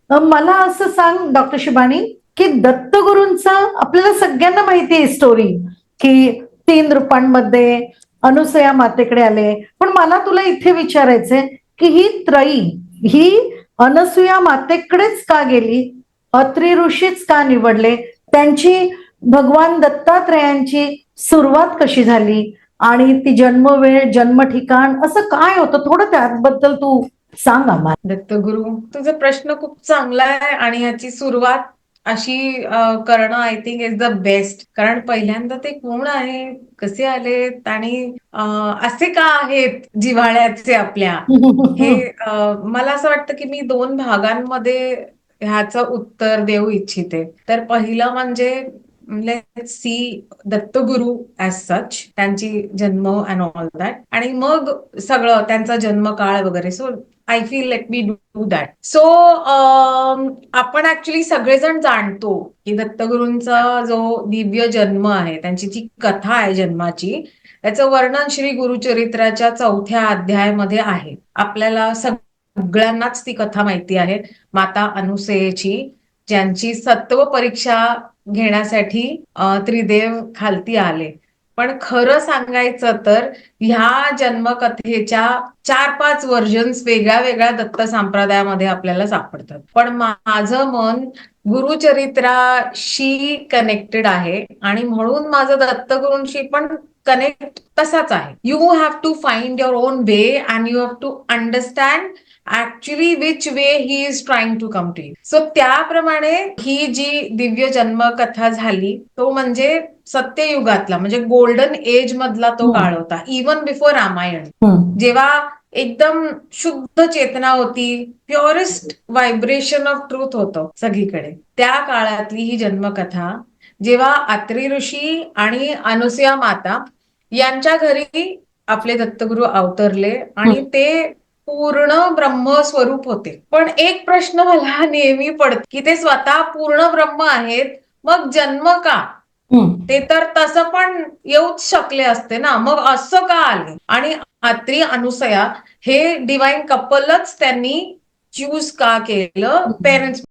मला असं सांग डॉक्टर शिबानी, की दत्तगुरूंचा आपल्याला सगळ्यांना माहिती आहे स्टोरी, की 3 रूपांमध्ये अनुसया मातेकडे आले. पण मला तुला इथे विचारायचंय, की ही त्रयी, ही अनसुया मातेकडेच का गेली? अत्री ऋषीच का निवडले? त्यांची भगवान दत्तात्रयांची सुरुवात कशी झाली? आणि ती जन्मवेळ, जन्म ठिकाण असं काय होतं? थोडं त्याबद्दल तू सांग आम्हाला. दत्तगुरु, तुझा प्रश्न खूप चांगला आहे आणि ह्याची सुरुवात अशी करणं I think is the best. कारण पहिल्यांदा ते कोण आहे, कसे आलेत आणि असे का आहेत जिव्हाळ्याचे आपल्या, हे मला असं वाटतं की मी 2 भागांमध्ये ह्याचं उत्तर देऊ इच्छिते. तर पहिलं म्हणजे लेट्स सी दत्तगुरु ऍज सच, त्यांची जन्म अँड ऑल दॅट, आणि मग सगळं त्यांचा जन्मकाळ वगैरे. So I feel let me do that. So आपण ऍक्च्युली सगळेजण जाणतो की दत्तगुरूंचा जो दिव्य जन्म आहे, त्यांची जी कथा आहे जन्माची, त्याचं वर्णन श्री गुरुचरित्राच्या 4थ्या अध्यायामध्ये आहे. आपल्याला सगळ्यांनाच ती कथा माहिती आहे, माता अनुसयेची, ज्यांची सत्व परीक्षा घेण्यासाठी त्रिदेव खालती आले. पण खरं सांगायचं तर ह्या जन्मकथेच्या 4-5 व्हर्जन्स वेगळ्या वेगळ्या दत्त संप्रदायामध्ये आपल्याला सापडतात. पण माझं मन गुरुचरित्राशी कनेक्टेड आहे आणि म्हणून माझं दत्तगुरूंशी पण कनेक्ट तसाच आहे. You have to find your own way and you have to understand actually which way he is trying to come to you. So त्याप्रमाणे ही जी दिव्य जन्मकथा झाली, तो म्हणजे सत्ययुगातला, म्हणजे गोल्डन एज मधला तो हम्म, काळ होता, इवन बिफोर रामायण, हम्म, जेव्हा एकदम शुद्ध चेतना होती, प्युअरेस्ट व्हायब्रेशन ऑफ ट्रूथ होतं सगळीकडे. त्या काळातली ही जन्मकथा, जेव्हा अत्री ऋषी आणि अनुसया माता यांच्या घरी आपले दत्तगुरु अवतरले आणि हम्म, ते पूर्ण ब्रह्मस्वरूप होते. पण एक प्रश्न मला नेहमी पडतो की ते स्वतः पूर्ण ब्रह्म आहेत, मग जन्म का? हम्म. ते तर तसं पण येऊच शकले असते ना, मग असं का आले? आणि अत्री अनुसया हे डिवाइन कपलच त्यांनी चूज का केलं पेरेंट्स